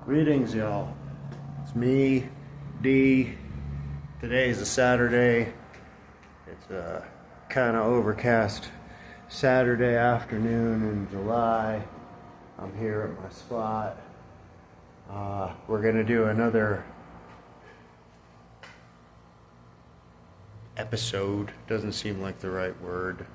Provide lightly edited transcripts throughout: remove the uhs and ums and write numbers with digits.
Greetings, y'all. It's me, D. Today is a Saturday. It's a kind of overcast Saturday afternoon in July. I'm here at my spot. We're going to do another episode. Doesn't seem like the right word.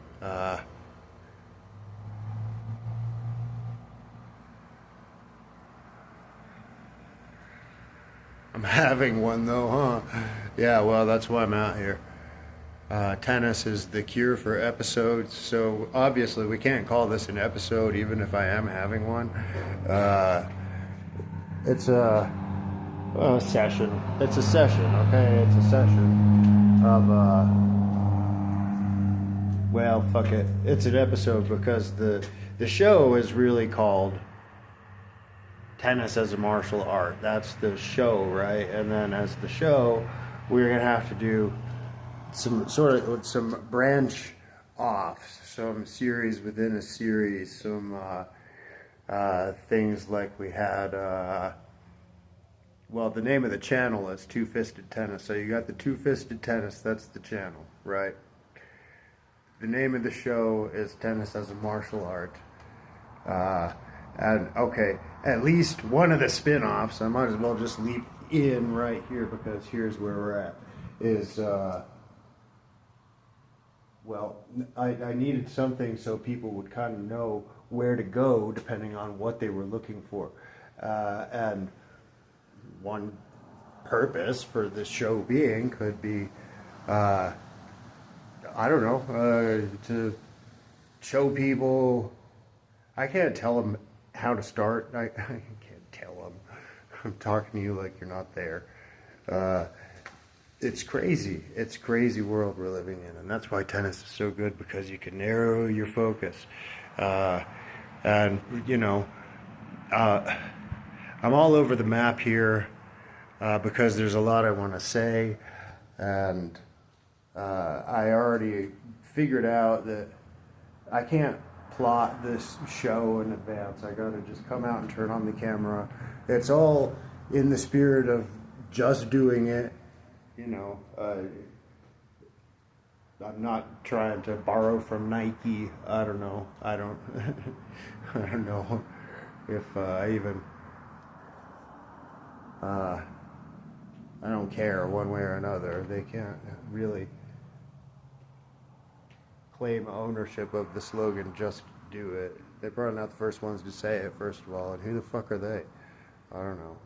I'm having one though, huh? Yeah, well, that's why I'm out here. Tennis is the cure for episodes, so obviously we can't call this an episode even if I am having one. It's a session. It's a session, okay? It's a session of, well, fuck it. It's an episode because the show is really called Tennis as a Martial Art. That's the show, right? And then as the show, we're gonna have to do some branch offs, some series within a series, some things like we had. Well, the name of the channel is Two Fisted Tennis. So you got the Two Fisted Tennis. That's the channel, right? The name of the show is Tennis as a Martial Art. And okay, at least one of the spin-offs, I might as well just leap in right here because here's where we're at, is, well, I needed something so people would kind of know where to go depending on what they were looking for. And one purpose for this show being could be, I don't know, to show people. I can't tell them how to start. I can't tell them. I'm talking to you like you're not there. It's crazy. It's a crazy world we're living in, and that's why tennis is so good, because you can narrow your focus. And you know, I'm all over the map here because there's a lot I want to say, and I already figured out that I can't plot this show in advance. I gotta just come out and turn on the camera. It's all in the spirit of just doing it, you know. I'm not trying to borrow from Nike. I don't know. I don't I don't know if I even I don't care one way or another. They can't really claim ownership of the slogan, just do it. They're probably not the first ones to say it, first of all, and who the fuck are they? I don't know.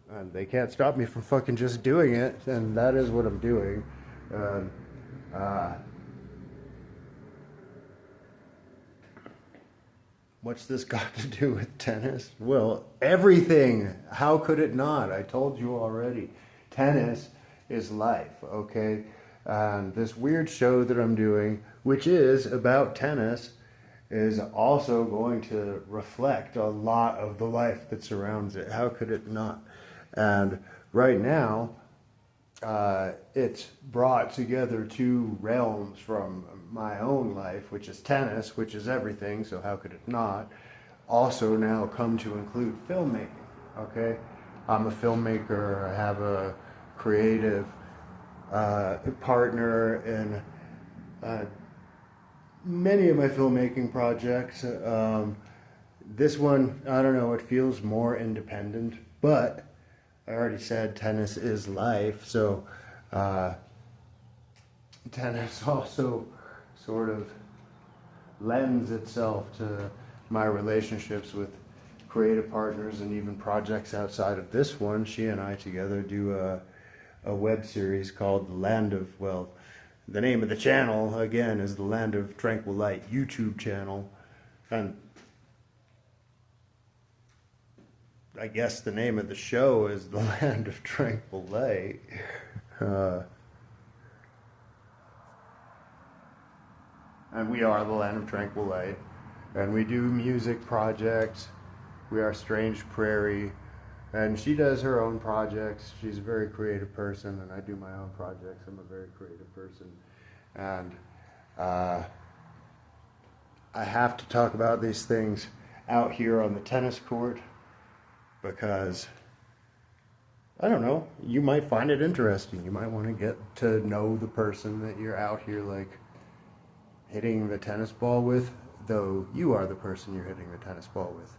And they can't stop me from fucking just doing it, and that is what I'm doing. What's this got to do with tennis? Well, everything. How could it not? I told you already. Tennis is life, okay? And this weird show that I'm doing, which is about tennis, is also going to reflect a lot of the life that surrounds it. How could it not? And right now, it's brought together two realms from my own life, which is tennis, which is everything, so how could it not? Also now come to include filmmaking, okay? I'm a filmmaker. I have a creative partner in many of my filmmaking projects. This one, I don't know, it feels more independent, but I already said tennis is life, so tennis also sort of lends itself to my relationships with creative partners and even projects outside of this one. She and I together do a web series called The Land of, well, the name of the channel, again, is The Land of Tranquil Light YouTube channel. And I guess the name of the show is The Land of Tranquil Light. And we are The Land of Tranquil Light. And we do music projects. We are Strange Prairie. And she does her own projects. She's a very creative person, and I do my own projects. I'm a very creative person. And I have to talk about these things out here on the tennis court. because I don't know, you might find it interesting. You might want to get to know the person that you're out here like hitting the tennis ball with, though you are the person you're hitting the tennis ball with.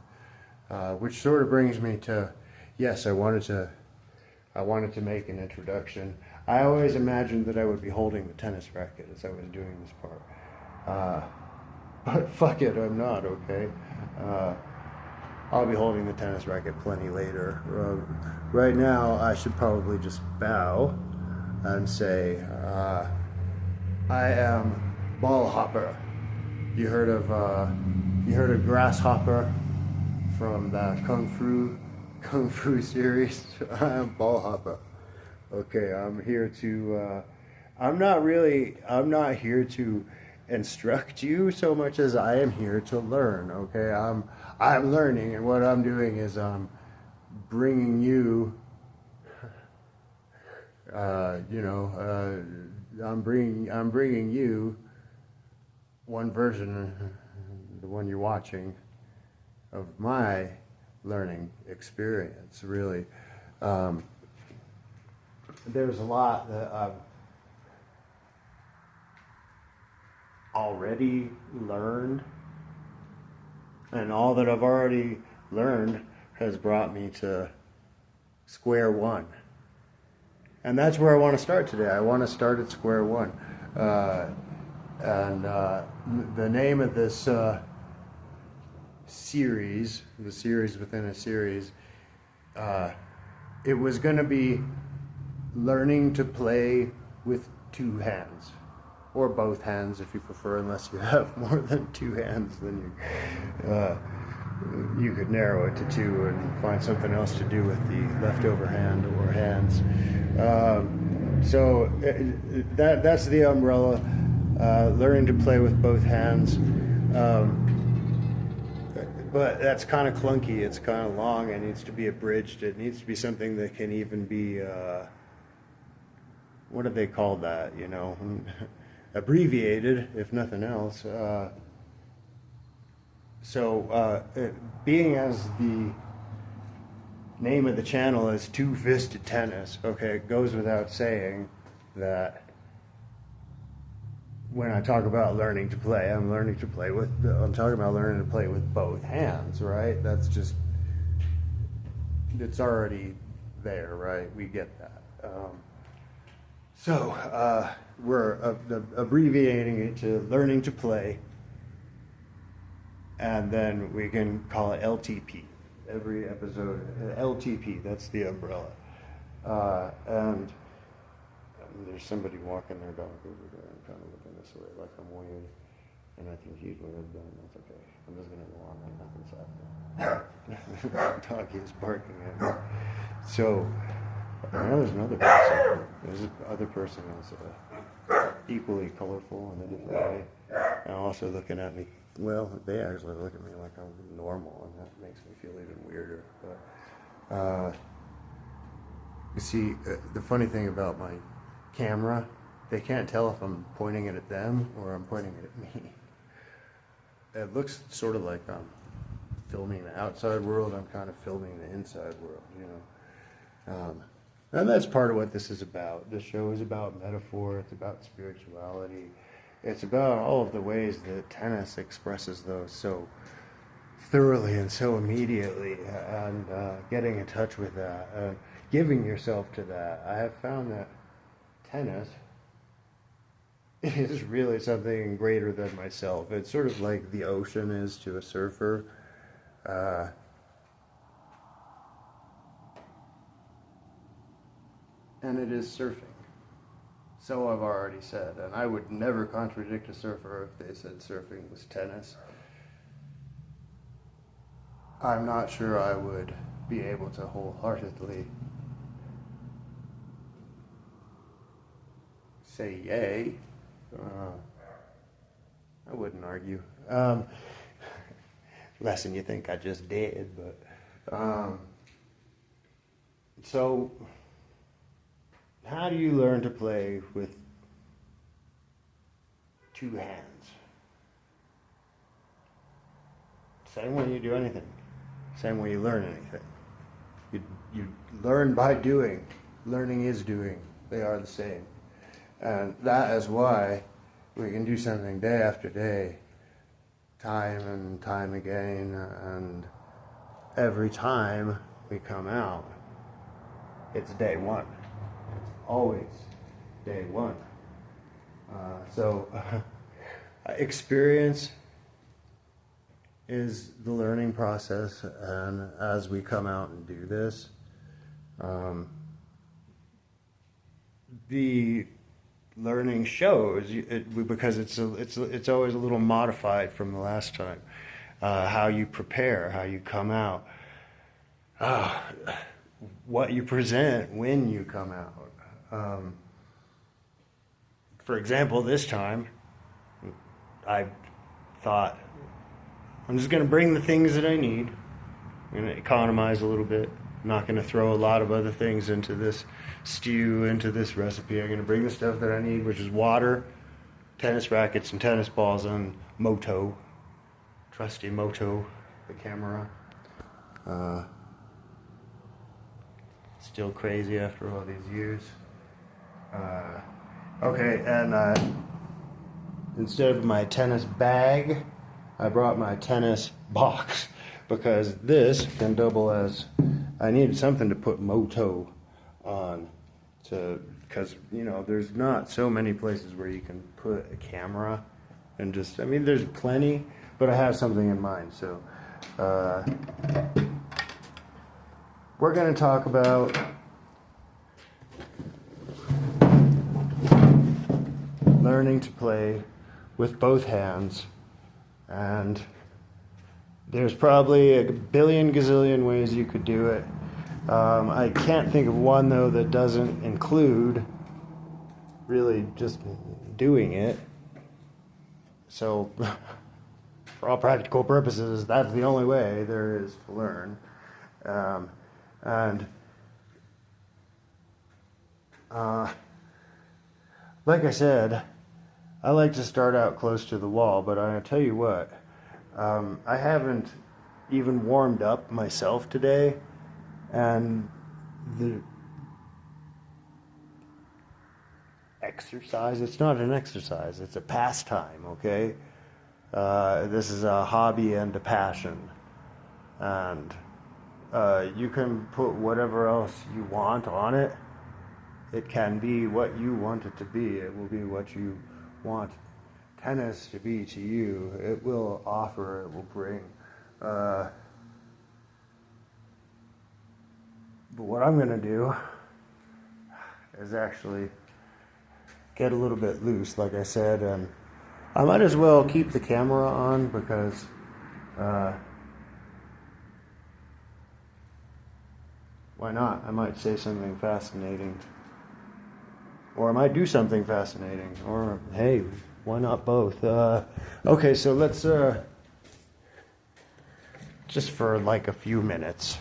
Which sort of brings me to, yes, I wanted to make an introduction. I always imagined that I would be holding the tennis racket as I was doing this part. But fuck it, I'm not, okay? I'll be holding the tennis racket plenty later. Right now, I should probably just bow and say, I am Ball Hopper. You heard of Grasshopper from the Kung Fu series? I am Ball Hopper. Okay, I'm not here to instruct you so much as I am here to learn. Okay, I'm learning, and what I'm doing is I'm bringing you, I'm bringing you one version, the one you're watching, of my learning experience. Really, there's a lot that I've already learned, and all that I've already learned has brought me to square one. And that's where I want to start today. I want to start at square one. The name of this series, the series within a series, it was going to be learning to play with two hands. Or both hands, if you prefer, unless you have more than two hands, then you could narrow it to two and find something else to do with the leftover hand or hands. That's the umbrella, learning to play with both hands. But that's kind of clunky, it's kind of long, it needs to be abridged, it needs to be something that can even be, what do they call that, abbreviated, if nothing else. Being as the name of the channel is Two-Fisted Tennis, okay, it goes without saying that when I talk about learning to play, I'm talking about learning to play with both hands, right? That's just, it's already there, right? We get that. We're abbreviating it to learning to play, and then we can call it LTP. Every episode, LTP, that's the umbrella. And there's somebody walking their dog over there and kind of looking this way like I'm weird, and I think he's weird, but that's okay. I'm just going to go on like nothing's happening. The dog is barking at me. So, there's another person. There's other person that's equally colorful in a different way, and also looking at me. Well, they actually look at me like I'm normal, and that makes me feel even weirder. But you see, the funny thing about my camera, they can't tell if I'm pointing it at them or I'm pointing it at me. It looks sort of like I'm filming the outside world. I'm kind of filming the inside world, And that's part of what this is about. This show is about metaphor, it's about spirituality, it's about all of the ways that tennis expresses those so thoroughly and so immediately, and getting in touch with that, and giving yourself to that. I have found that tennis is really something greater than myself. It's sort of like the ocean is to a surfer. And it is surfing. So I've already said, and I would never contradict a surfer if they said surfing was tennis. I'm not sure I would be able to wholeheartedly say yay. I wouldn't argue. Less than you think I just did, but so how do you learn to play with two hands? Same way you do anything. Same way you learn anything. You learn by doing. Learning is doing. They are the same. And that is why we can do something day after day, time and time again, and every time we come out, it's day one. It's always day one. So experience is the learning process, and as we come out and do this, the learning shows because it's always a little modified from the last time. How you prepare, how you come out, what you present when you come out. For example, this time, I thought, I'm just going to bring the things that I need. I'm going to economize a little bit. I'm not going to throw a lot of other things into this stew, into this recipe. I'm going to bring the stuff that I need, which is water, tennis rackets, and tennis balls, and Moto. Trusty Moto, the camera. Still crazy after all these years. Okay, and instead of my tennis bag, I brought my tennis box, because this can double as, I needed something to put Moto on, because there's not so many places where you can put a camera, and just, there's plenty, but I have something in mind. So we're going to talk about learning to play with both hands, and there's probably a billion gazillion ways you could do it. I can't think of one, though, that doesn't include really just doing it. So for all practical purposes, that's the only way there is to learn. Like I said, I like to start out close to the wall, but I tell you what, I haven't even warmed up myself today, and the exercise, it's not an exercise, it's a pastime, okay? This is a hobby and a passion, and you can put whatever else you want on it. It can be what you want it to be. It will be what you want tennis to be to you. It will offer, it will bring. But what I'm going to do is actually get a little bit loose, like I said, and I might as well keep the camera on, because why not? I might say something fascinating, or I might do something fascinating, or hey, why not both? Okay, so let's just for like a few minutes.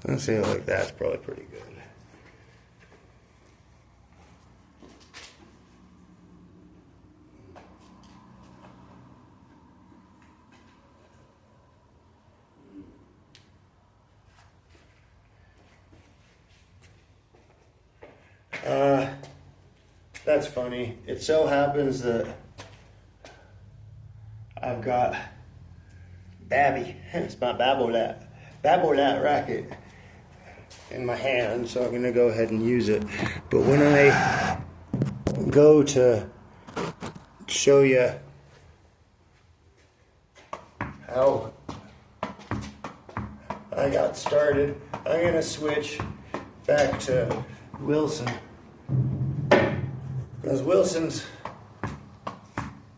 Let's say it like that. It's probably pretty good. That's funny. It so happens that I've got Babby, it's my Babolat racket in my hand, so I'm going to go ahead and use it. But when I go to show you how I got started, I'm going to switch back to Wilson, because Wilson's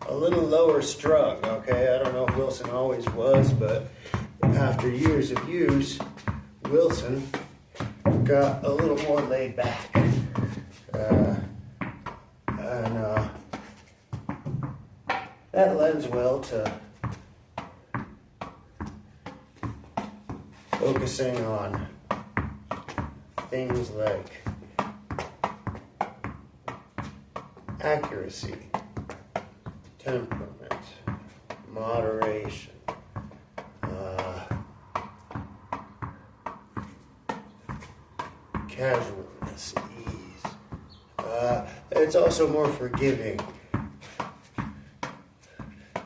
a little lower strung, okay? I don't know if Wilson always was, but after years of use, Wilson got a little more laid back. That lends well to focusing on things like accuracy, temperament, moderation, casualness, ease. It's also more forgiving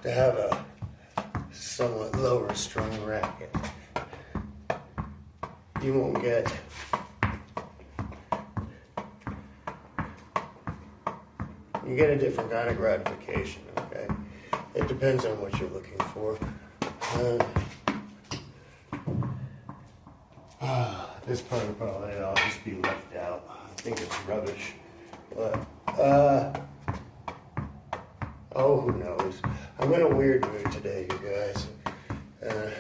to have a somewhat lower strung racket. You won't get a different kind of gratification, okay? It depends on what you're looking for. This part will probably all just be left out. I think it's rubbish. But, oh, who knows? I'm in a weird mood today, you guys. And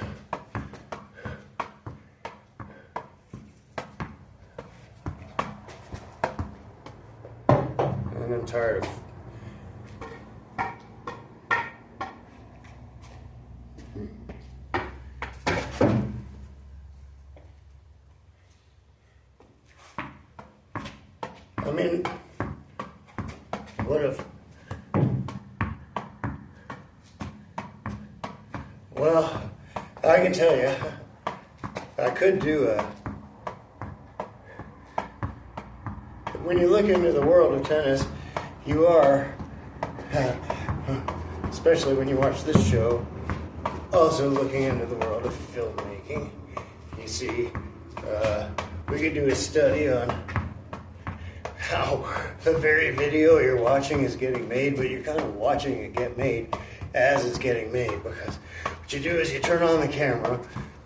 I'm tired of what if, well, I can tell you, I could do when you look into the world of tennis, you are, especially when you watch this show, also looking into the world of filmmaking. You see, we could do a study on how the very video you're watching is getting made, but you're kind of watching it get made as it's getting made, because what you do is you turn on the camera,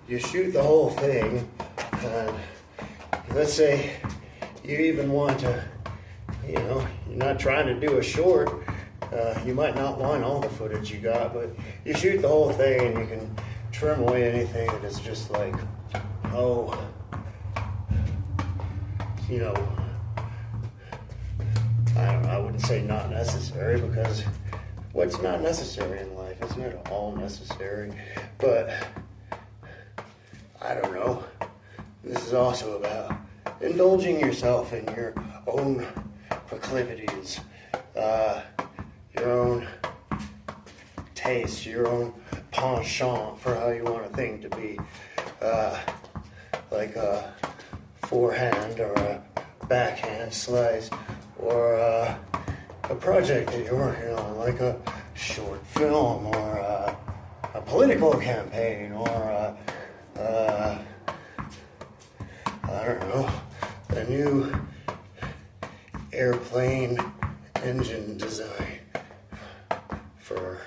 you shoot the whole thing, and let's say you even want to, you're not trying to do a short, you might not want all the footage you got, but you shoot the whole thing and you can trim away anything that is just like, I don't know, I wouldn't say not necessary, because what's not necessary in life isn't at all necessary, but I don't know. This is also about indulging yourself in your own proclivities, your own taste, your own penchant for how you want a thing to be, like a forehand or a backhand slice, or a project that you're working on, like a short film, or a political campaign, or I don't know, a new airplane engine design for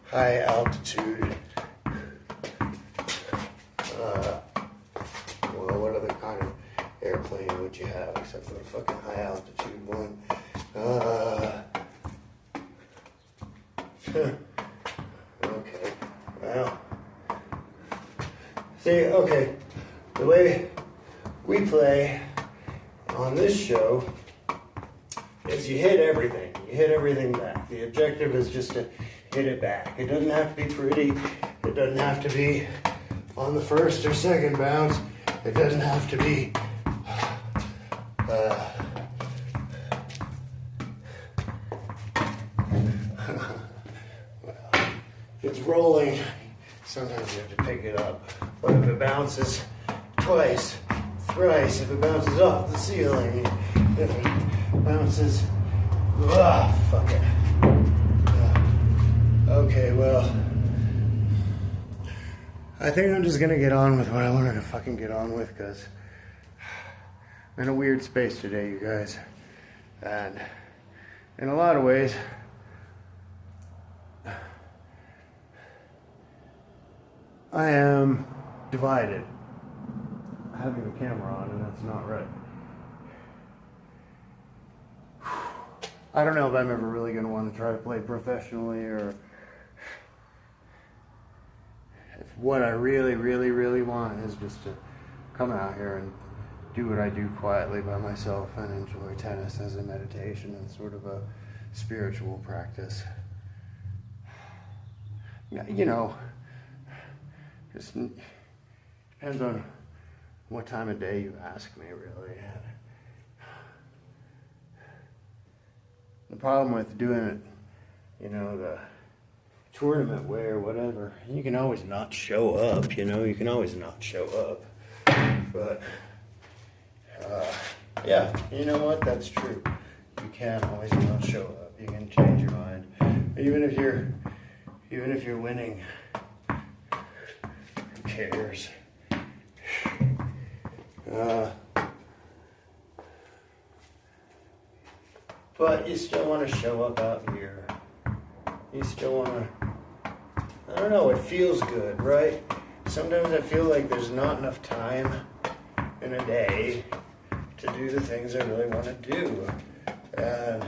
high altitude. Well, what other kind of airplane would you have except for a fucking high altitude one? Okay, well, see, okay, the way we play on this show is you hit everything back. The objective is just to hit it back. It doesn't have to be pretty, it doesn't have to be on the first or second bounce, it doesn't have to be if it's rolling, sometimes you have to pick it up. But if it bounces twice, thrice, if it bounces off the ceiling, if it bounces, fuck it. Okay, well, I think I'm just gonna get on with what I wanted to fucking get on with, because I'm in a weird space today, you guys. And in a lot of ways, I am divided. Having the camera on, and that's not right. I don't know if I'm ever really going to want to try to play professionally, or if what I really, really, really want is just to come out here and do what I do quietly by myself and enjoy tennis as a meditation and sort of a spiritual practice. Just depends Depends on what time of day you ask me, really. The problem with doing it, you know, the tournament way or whatever, you can always not show up, you know, you can always not show up. But, yeah, you know what, that's true. You can always not show up. You can change your mind. Even if you're winning, who cares? But you still want to show up out here. You still want to, I don't know, it feels good, right? Sometimes I feel like there's not enough time in a day to do the things I really want to do. And,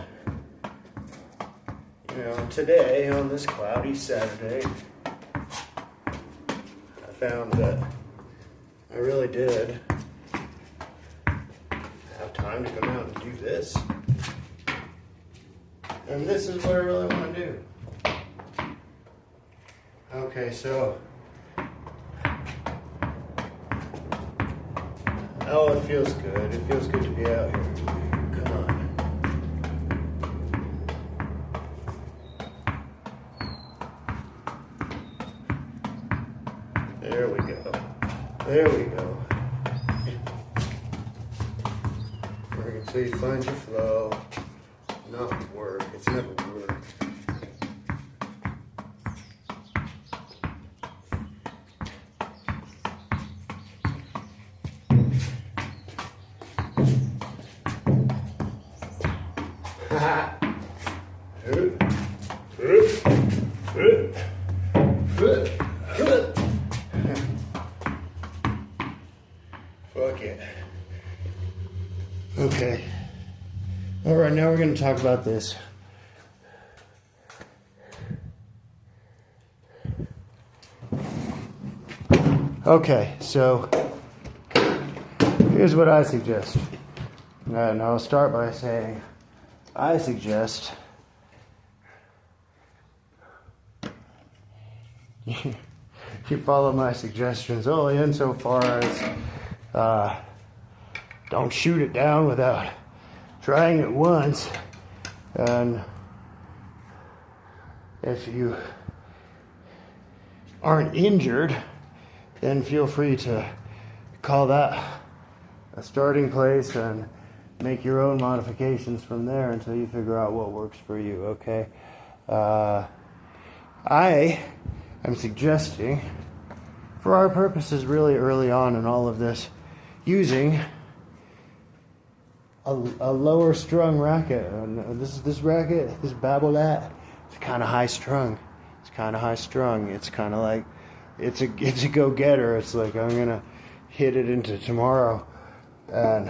you know, today, on this cloudy Saturday, I found that I really did have time to come out and do this. And this is what I really want to do. Okay, so, oh, it feels good. It feels good to be out here. Come on. There we go. There we go. So you find your flow. Not work. It's never work. Fuck it. Okay. All right, now we're going to talk about this. Okay, so here's what I suggest. And I'll start by saying I suggest you follow my suggestions only insofar as don't shoot it down without trying it once. And if you aren't injured, then feel free to call that a starting place and make your own modifications from there until you figure out what works for you, okay? I am suggesting, for our purposes really early on in all of this, using a lower strung racket. This racket, this Babolat, it's kind of high strung. It's kind of high strung. It's kind of like, it's a go-getter. It's like, I'm gonna hit it into tomorrow. And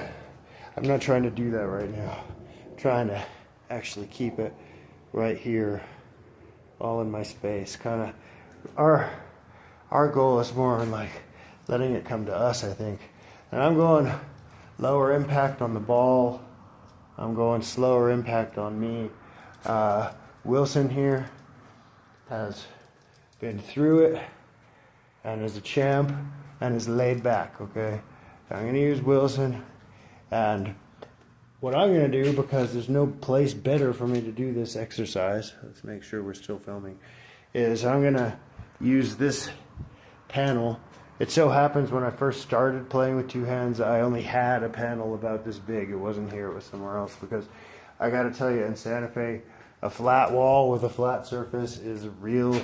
I'm not trying to do that right now. I'm trying to actually keep it right here, all in my space. Kind of, our goal is more like letting it come to us, I think. And I'm going lower impact on the ball. I'm going slower impact on me. Wilson here has been through it and is a champ and is laid back, okay? I'm going to use Wilson, and what I'm going to do, because there's no place better for me to do this exercise, let's make sure we're still filming, is I'm going to use this panel. It so happens when I first started playing with two hands, I only had a panel about this big. It wasn't here, it was somewhere else, because I got to tell you, in Santa Fe, a flat wall with a flat surface is a real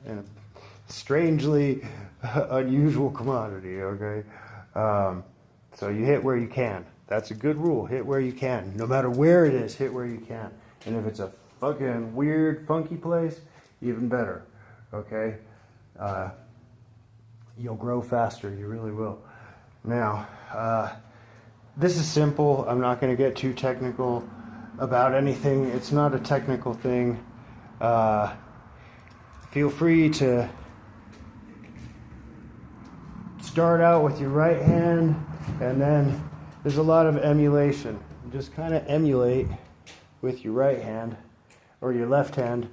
and a strangely unusual commodity, okay? So you hit where you can. That's a good rule. Hit where you can. No matter where it is, hit where you can. And if it's a fucking weird, funky place, even better, okay? You'll grow faster. You really will. Now, this is simple. I'm not going to get too technical about anything. It's not a technical thing. Feel free to start out with your right hand, and then there's a lot of emulation. Just kind of emulate with your right hand or your left hand.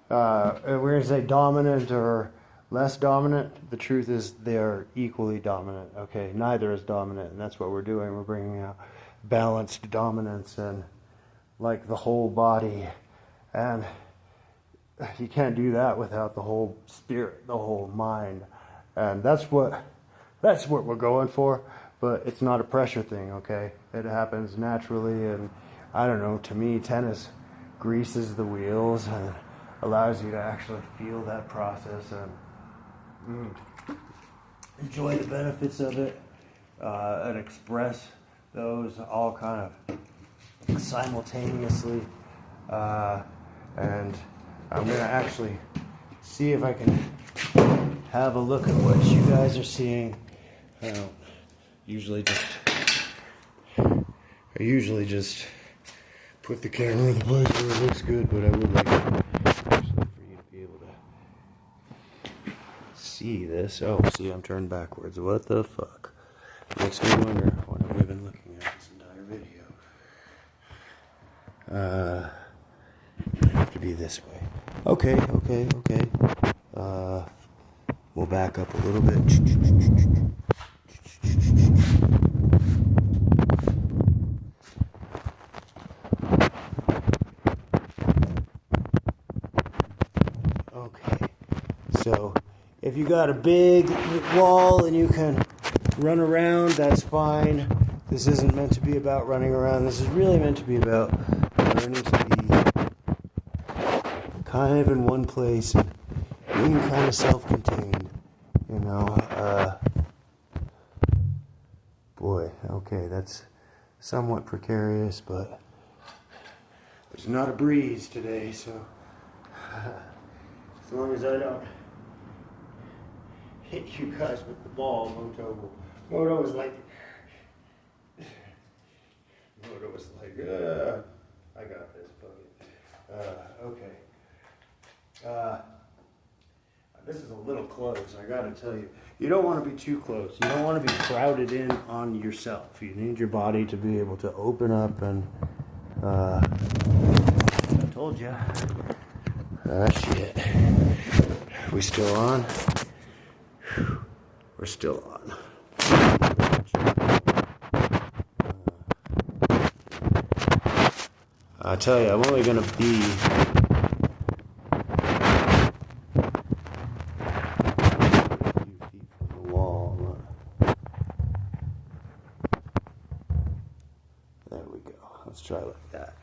We're going to say dominant or less dominant. The truth is they're equally dominant, okay? Neither is dominant, and that's what we're doing. We're bringing out balanced dominance and like the whole body. And you can't do that without the whole spirit, the whole mind. And that's what we're going for, but it's not a pressure thing, okay? It happens naturally, and I don't know, to me, tennis greases the wheels and allows you to actually feel that process and enjoy the benefits of it and express those all kind of simultaneously. And I'm going to actually see if I can have a look at what you guys are seeing. I don't usually just put the camera in the place where it looks good, but I would like actually for you to be able to see this. Oh, see, I'm turned backwards. What the fuck? Makes me wonder what have we been looking at this entire video. Might have to be this way. Okay. We'll back up a little bit. Okay, so if you got a big wall and you can run around, that's fine. This isn't meant to be about running around. This is really meant to be about learning to be kind of in one place and being kind of self-contained, you know. Boy, okay, that's somewhat precarious, but there's not a breeze today, so as long as I don't hit you guys with the ball, Moto was like, I got this, okay. This is a little close, I gotta tell you. You don't want to be too close. You don't want to be crowded in on yourself. You need your body to be able to open up and, I told you. Shit. We still on? We're still on. I tell you, I'm only gonna be try like that.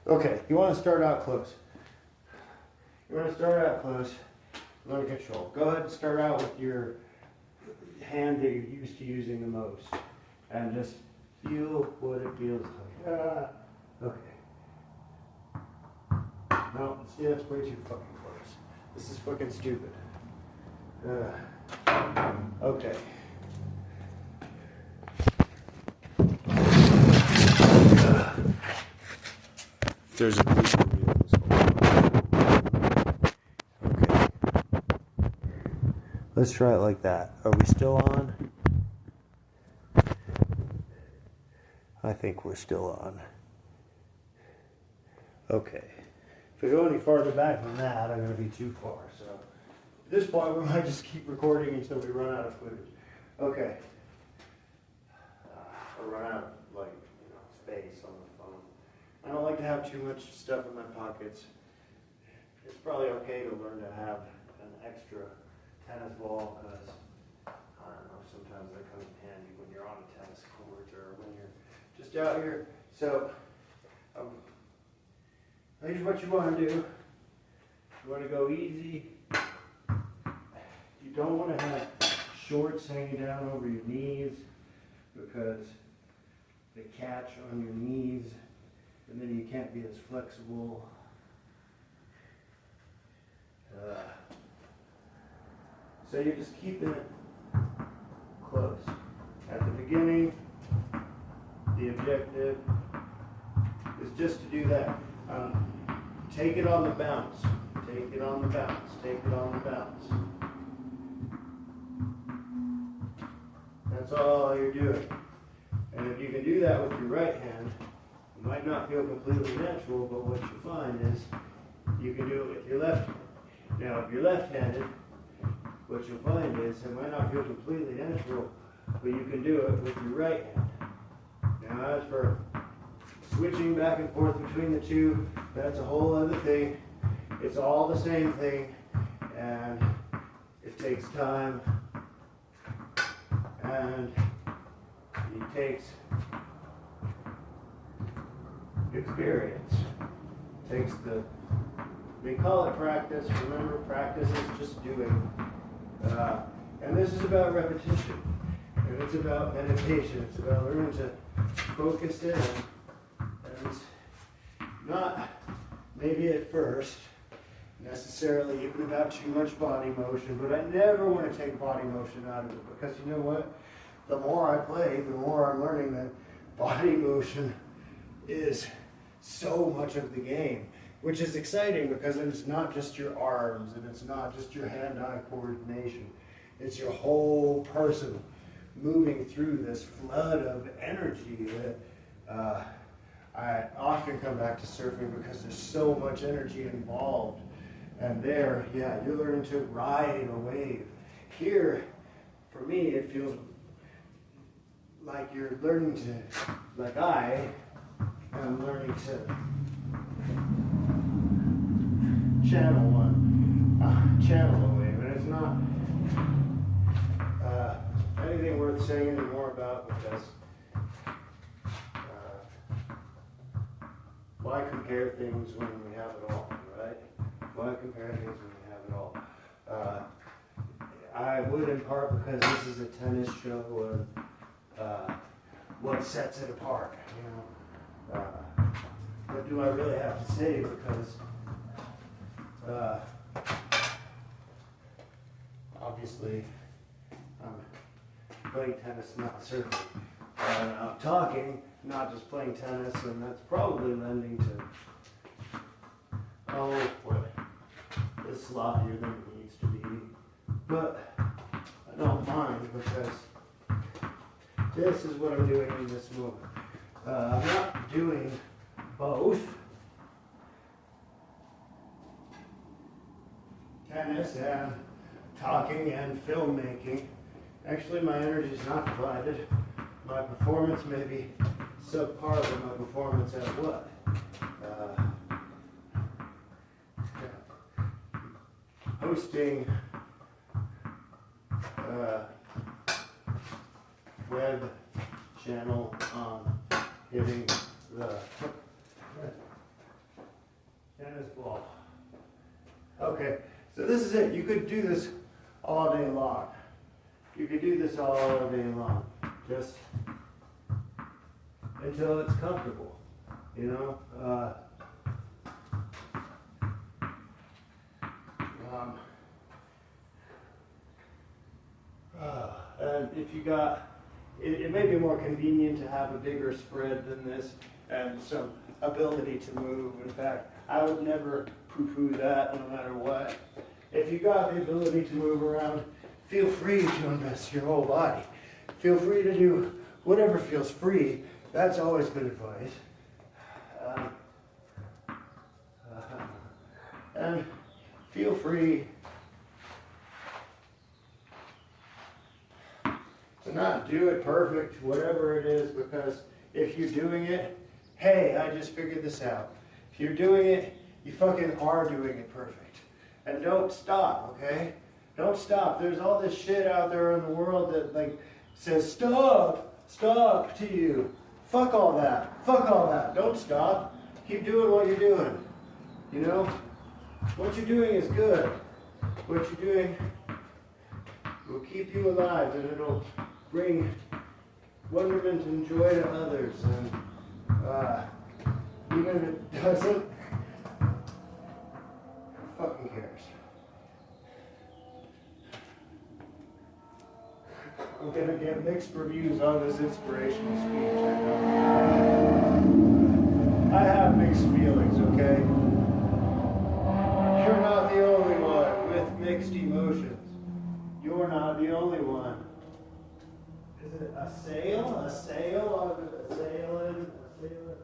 Okay, you want to start out close. Under control. Go ahead and start out with your hand that you're used to using the most. And just feel what it feels like. Okay. No, see, that's way too fucking close. This is fucking stupid. Okay. There's a piece of you in this whole. Okay. Let's try it like that. Are we still on? I think we're still on. Okay. If we go any farther back than that, I'm going to be too far. So at this point, we might just keep recording until we run out of footage. Okay. Or run out of, space on the phone. I don't like to have too much stuff in my pockets. It's probably okay to learn to have an extra tennis ball because, I don't know, sometimes that comes in handy when you're on a tennis court or when you're just out here. So, here's what you want to do. You want to go easy. You don't want to have shorts hanging down over your knees because they catch on your knees and then you can't be as flexible. So you're just keeping it close. At the beginning, the objective is just to do that. Take it on the bounce. Take it on the bounce. Take it on the bounce. That's all you're doing. And if you can do that with your right hand, it might not feel completely natural, but what you find is you can do it with your left hand. Now, if you're left-handed, what you'll find is it might not feel completely natural, but you can do it with your right hand. Now, as for switching back and forth between the two, that's a whole other thing. It's all the same thing, and it takes time, and it takes experience. It takes we call it practice. Remember, practice is just doing. And this is about repetition. And it's about meditation. It's about learning to focus in. And it's not, maybe at first, necessarily even about too much body motion, but I never want to take body motion out of it, because you know what? The more I play, the more I'm learning that body motion is so much of the game, which is exciting because it's not just your arms and it's not just your hand-eye coordination. It's your whole person moving through this flood of energy that I often come back to surfing because there's so much energy involved. And there, yeah, you're learning to ride a wave. Here, for me, it feels like you're learning to, like I am learning to channel a wave. And it's not anything worth saying anymore about, because why compare things when we have it all, right? Why compare things when we have it all? I would, in part because this is a tennis show, and what sets it apart, you know? What do I really have to say? Because obviously I'm playing tennis, not surfing. I'm talking, not just playing tennis, and that's probably lending to, oh boy, it's sloppier than it needs to be. But I don't mind, because this is what I'm doing in this moment. I'm not doing both tennis and talking and filmmaking. Actually, my energy is not divided. My performance may be subpar, but my performance at what? Hosting web channel on hitting the tennis ball. Okay, so this is it. You could do this all day long. You could do this all day long, just until it's comfortable, you know? And if you got, it may be more convenient to have a bigger spread than this and some ability to move. In fact, I would never poo-poo that no matter what. If you got the ability to move around, feel free to invest your whole body. Feel free to do whatever feels free. That's always good advice. And feel free to not do it perfect, whatever it is, because if you're doing it, hey, I just figured this out. If you're doing it, you fucking are doing it perfect. And don't stop, okay? Don't stop. There's all this shit out there in the world that like says, stop to you. Fuck all that. Fuck all that. Don't stop. Keep doing what you're doing. You know? What you're doing is good. What you're doing will keep you alive, and it'll bring wonderment and joy to others. And even if it doesn't, who fucking cares? I'm gonna get mixed reviews on this inspirational speech. I have mixed feelings, okay? You're not the only one with mixed emotions. You're not the only one. Is it a sail? A sail? A sailing? A sailor?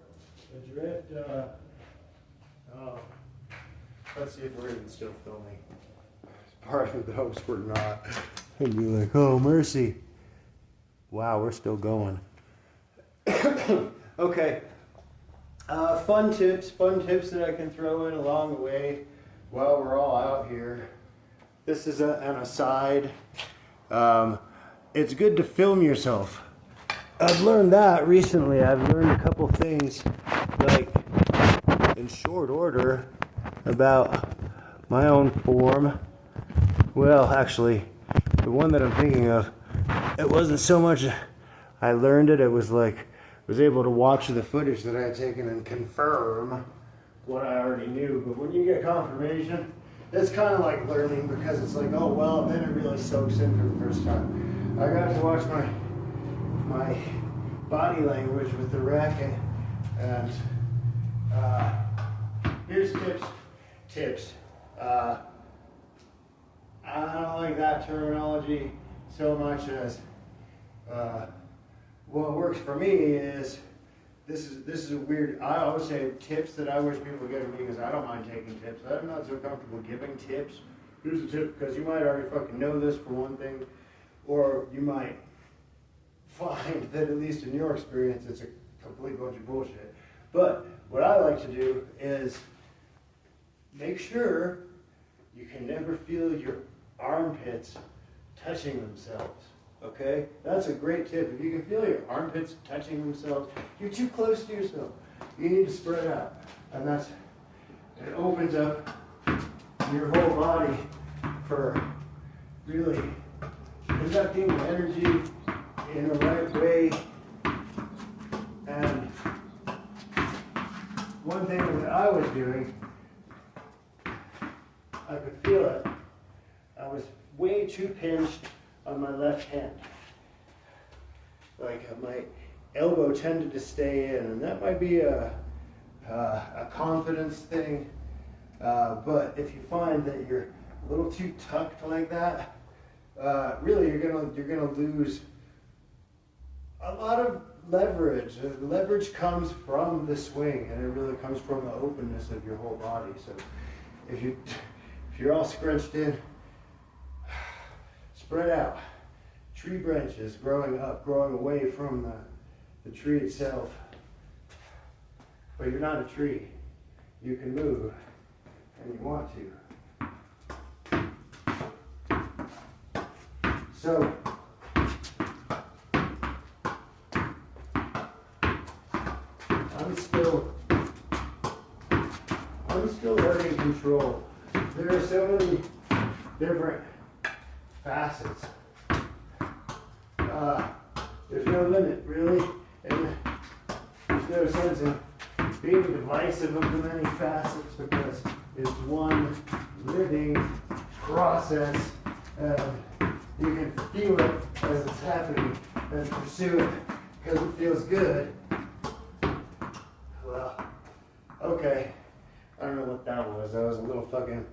Adrift? Oh. Let's see if we're even still filming. Part of the hopes we're not. And be like, oh, mercy. Wow, we're still going. Okay. Fun tips that I can throw in along the way while we're all out here. This is an aside. It's good to film yourself. I've learned that recently. I've learned a couple things, like in short order, about my own form. Well, actually, the one that I'm thinking of, it wasn't so much I learned it, it was like I was able to watch the footage that I had taken and confirm what I already knew. But when you get confirmation, it's kind of like learning, because it's like, oh well, then it really soaks in for the first time. I got to watch my body language with the racket, and here's tips. I don't like that terminology so much as what works for me is this is a weird. I always say tips that I wish people would give me, because I don't mind taking tips. I'm not so comfortable giving tips. Here's a tip, because you might already fucking know this for one thing, or you might find that, at least in your experience, it's a complete bunch of bullshit. But what I like to do is make sure you can never feel your armpits touching themselves. Okay? That's a great tip. If you can feel your armpits touching themselves, you're too close to yourself. You need to spread out. And it opens up your whole body for really conducting the energy in the right way. And one thing that I was doing, I could feel it. I was way too pinched on my left hand. Like my elbow tended to stay in, and that might be a confidence thing. But if you find that you're a little too tucked like that, really you're gonna lose a lot of leverage. The leverage comes from the swing, and it really comes from the openness of your whole body. So if you're all scrunched in, spread out. Tree branches growing up, growing away from the tree itself. But you're not a tree. You can move, and you want to. So, I'm still learning control. There are so many different facets. There's no limit, really, and there's no sense in being divisive of the many facets, because it's one living process, and you can feel it as it's happening and pursue it because it feels good. Well, okay, I don't know what that was. That was a little fucking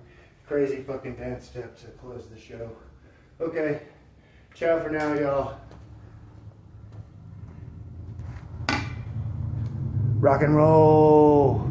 crazy fucking dance step to close the show. Okay, ciao for now, y'all. Rock and roll.